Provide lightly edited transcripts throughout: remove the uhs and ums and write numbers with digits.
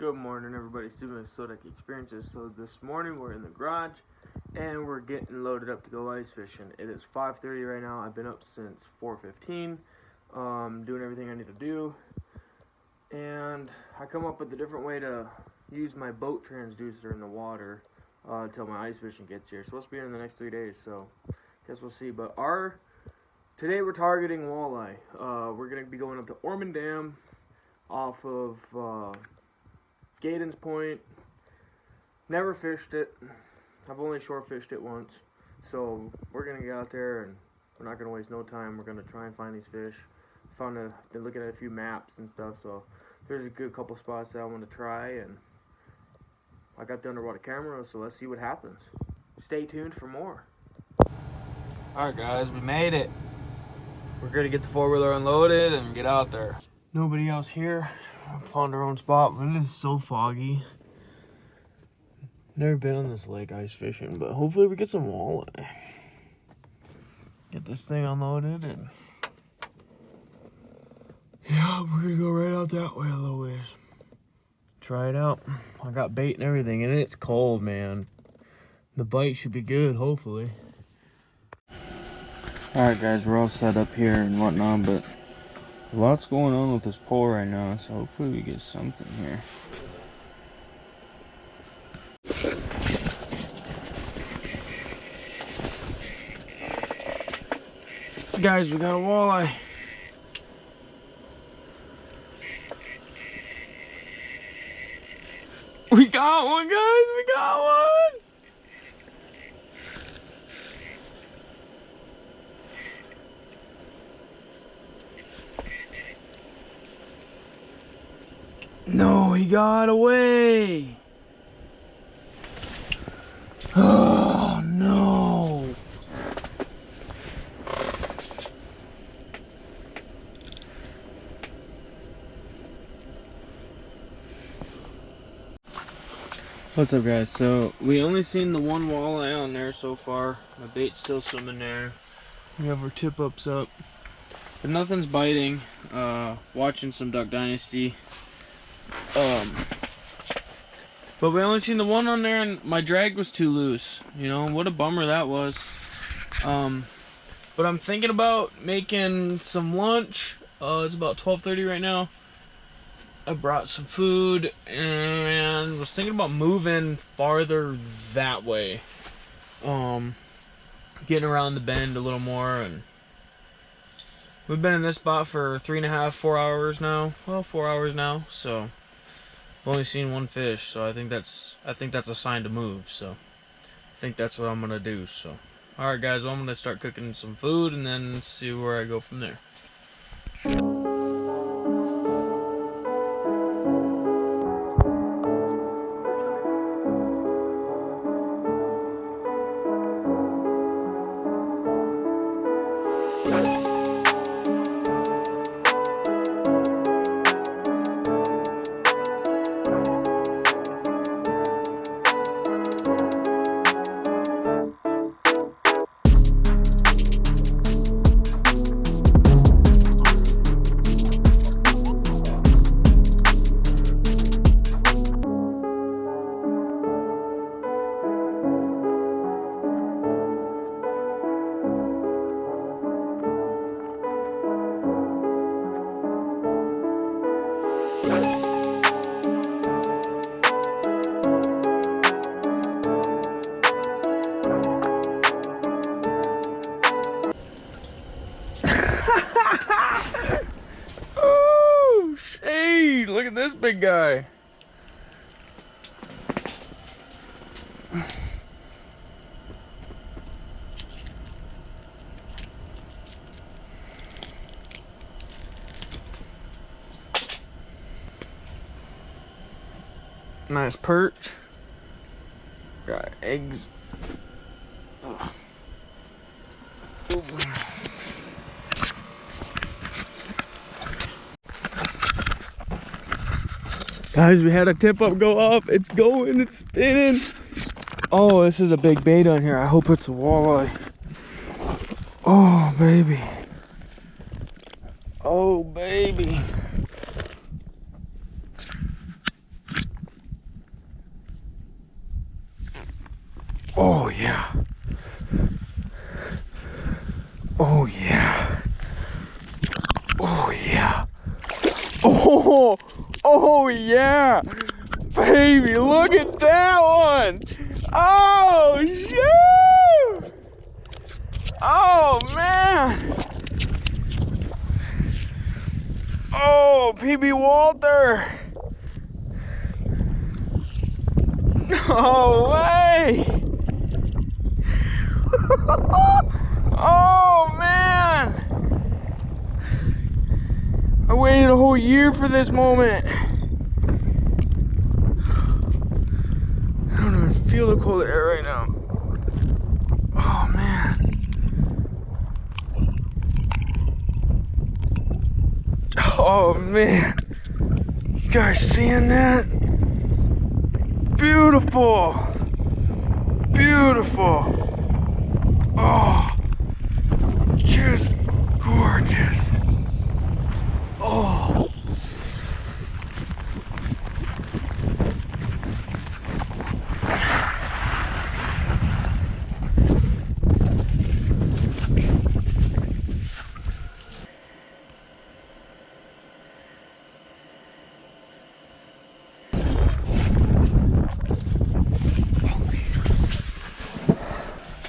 Good morning, everybody. Steven Sodak Experiences. So this morning we're in the garage and we're getting loaded up to go ice fishing. It is 5:30 right now. I've been up since 4:15, doing everything I need to do, and I come up with a different way to use my boat transducer in the water until my ice fishing gets here. It's supposed to be here in the next 3 days, so guess we'll see. But today we're targeting walleye. We're gonna be going up to ORMAN Dam off of Gaydon's Point. Never fished it. I've only shore fished it once. So we're gonna get out there and we're not gonna waste no time. We're gonna try and find these fish. Been looking at a few maps and stuff, so there's a good couple spots that I want to try, and I got the underwater camera, so let's see what happens. Stay tuned for more. Alright guys, we made it. We're gonna get the four-wheeler unloaded and get out there. Nobody else here. Found our own spot, but it is so foggy. Never been on this lake ice fishing, but hopefully we get some walleye. Get this thing unloaded and yeah, we're gonna go right out that way a little ways. Try it out. I got bait and everything, and it's cold, man. The bite should be good, hopefully. Alright guys, we're all set up here and whatnot, but a lot's going on with this pole right now, so hopefully we get something here. Guys, we got a walleye. We got one, guys, we got one! No, he got away. Oh, no. What's up, guys? So we only seen the one walleye on there so far. My bait's still swimming there. We have our tip ups up, but nothing's biting. Watching some Duck Dynasty. But we only seen the one on there, and my drag was too loose. You know, what a bummer that was. But I'm thinking about making some lunch. It's about 12:30 right now. I brought some food and was thinking about moving farther that way. Getting around the bend a little more, and we've been in this spot for 3.5, 4 hours now. Well, 4 hours now, so I've only seen one fish, so I think that's a sign to move. So I think that's what I'm gonna do. So alright guys, well, I'm gonna start cooking some food and then see where I go from there. Oh, shade! Look at this big guy. Nice perch. Got eggs. Oh. Guys, we had a tip up go up. It's going, it's spinning. Oh, this is a big bait on here. I hope it's a walleye. Oh, baby. Oh, baby. Oh yeah. Oh yeah. Oh yeah. Oh, oh yeah. Baby, look at that one. Oh shoot. Oh man. Oh, PB Walter. No way. Oh man. I waited a whole year for this moment. I don't even feel the cold air right now. Oh man. Oh man. You guys seeing that? Beautiful. Beautiful. Oh, just gorgeous. Oh.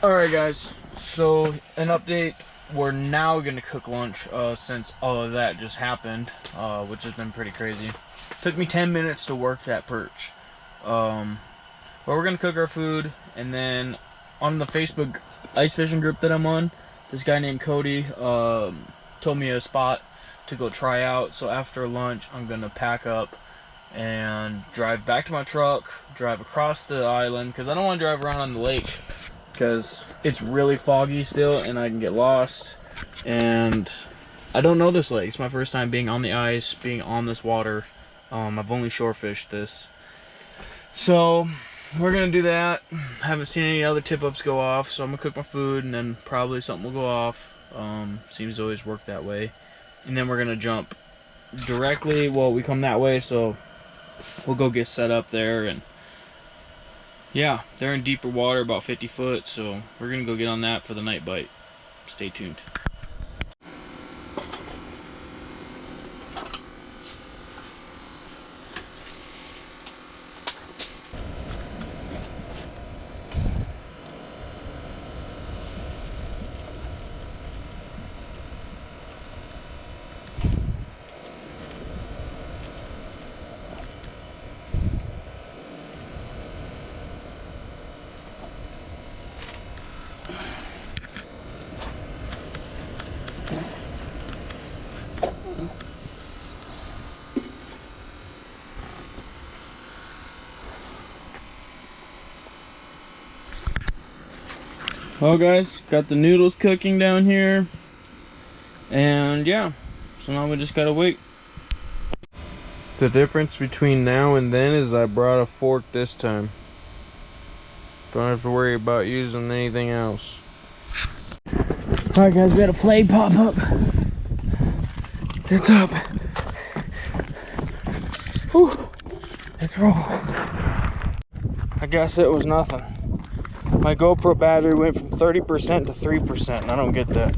Alright guys, so an update, we're now gonna cook lunch since all of that just happened, which has been pretty crazy. Took me 10 minutes to work that perch. But we're gonna cook our food, and then on the Facebook ice fishing group that I'm on, this guy named Cody told me a spot to go try out. So after lunch I'm gonna pack up and drive back to my truck, drive across the island, because I don't want to drive around on the lake because it's really foggy still and I can get lost, and I don't know this lake. It's my first time being on the ice, being on this water. I've only shore fished this, so we're gonna do that. Haven't seen any other tip-ups go off, so I'm gonna cook my food and then probably something will go off. Seems to always work that way. And then we're gonna jump directly, well, we come that way, so we'll go get set up there. And yeah, they're in deeper water, about 50 foot, so we're gonna go get on that for the night bite. Stay tuned. Well guys, got the noodles cooking down here, and yeah, so now we just gotta wait. The difference between now and then is I brought a fork this time. Don't have to worry about using anything else. Alright guys, we had a flag pop up. It's up. Whew. Let's roll. I guess it was nothing. My GoPro battery went from 30% to 3%, and I don't get that.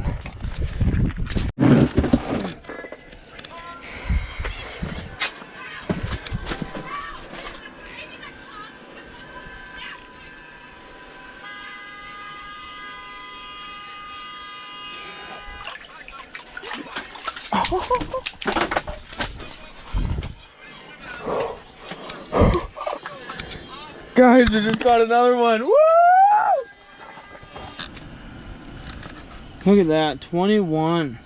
Guys, I just got another one. Woo! Look at that, 21.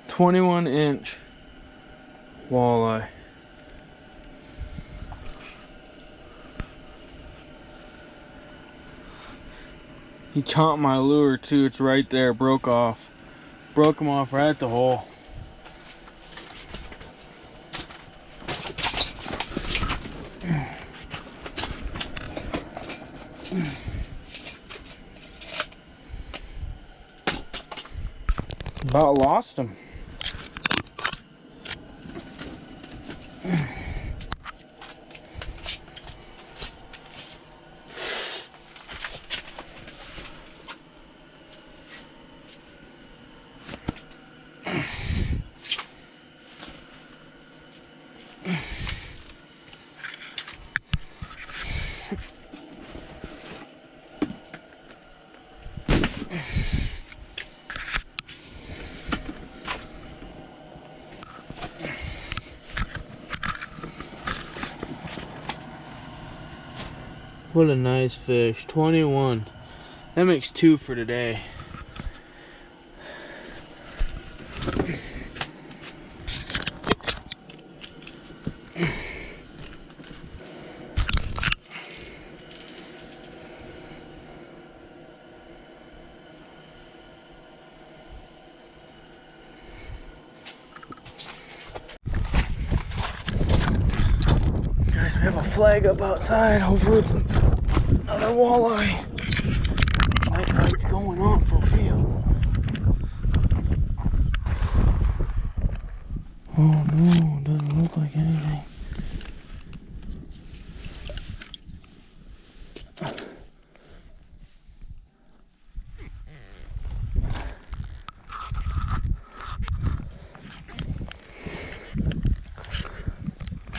"21" walleye. He chomped my lure too. It's right there. Broke off. Broke him off right at the hole. About lost him. What a nice fish, 21. That makes 2 for today. Guys, we have a flag up outside. Hopefully it's another walleye. Night fight's going on for real. Oh no, doesn't look like anything.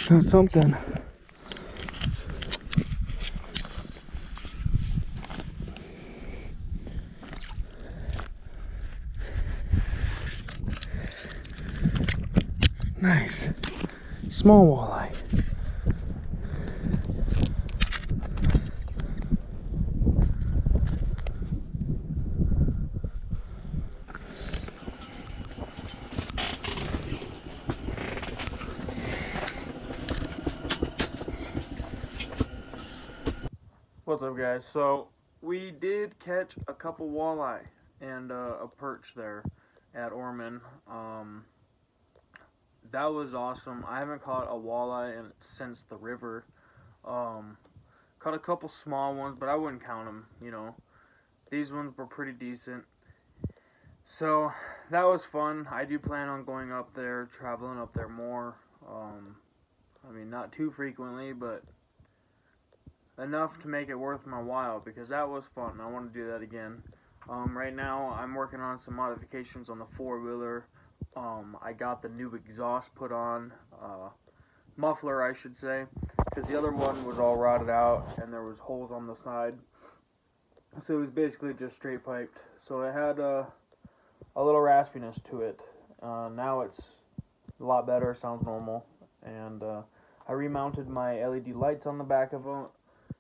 That's something. Nice. Small walleye. What's up, guys? So we did catch a couple walleye and a perch there at Orman. That was awesome. I haven't caught a walleye since the river. Caught a couple small ones, but I wouldn't count them, you know. These ones were pretty decent. So that was fun. I do plan on going up there, traveling up there more. I mean, not too frequently, but enough to make it worth my while, because that was fun. I want to do that again. Right now I'm working on some modifications on the four-wheeler. I got the new exhaust put on, muffler I should say, because the other one was all rotted out and there was holes on the side, so it was basically just straight piped, so it had a little raspiness to it. Now it's a lot better, sounds normal, and I remounted my LED lights on the back of it,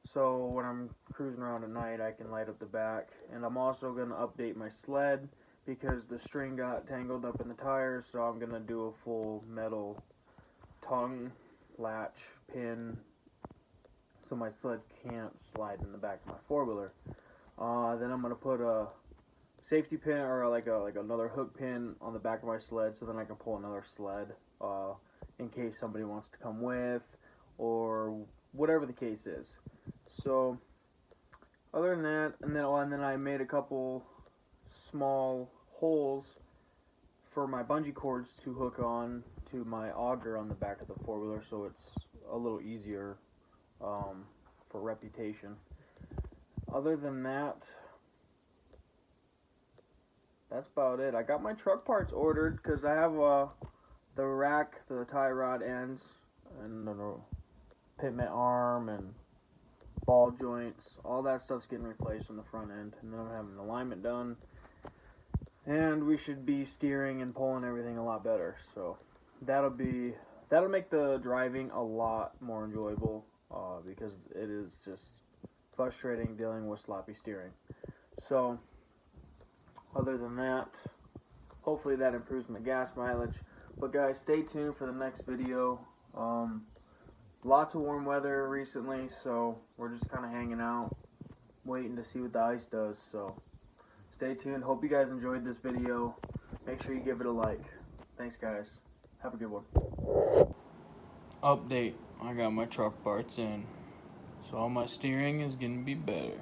so when I'm cruising around at night I can light up the back. And I'm also going to update my sled because the string got tangled up in the tires, so I'm going to do a full metal tongue latch pin so my sled can't slide in the back of my four-wheeler. Then I'm going to put a safety pin or like another hook pin on the back of my sled, so then I can pull another sled in case somebody wants to come with or whatever the case is. So other than that, and then I made a couple small holes for my bungee cords to hook on to my auger on the back of the four-wheeler, so it's a little easier for reputation. Other than that, that's about it. I got my truck parts ordered because I have the rack, the tie rod ends, and the pitment arm, and ball joints. All that stuff's getting replaced on the front end, and then I'm having alignment done. And we should be steering and pulling everything a lot better. So that'll make the driving a lot more enjoyable because it is just frustrating dealing with sloppy steering. So other than that, hopefully that improves my gas mileage. But guys, stay tuned for the next video. Lots of warm weather recently, so we're just kind of hanging out, waiting to see what the ice does. So stay tuned. Hope you guys enjoyed this video. Make sure you give it a like. Thanks, guys. Have a good one. Update. I got my truck parts in, so all my steering is going to be better.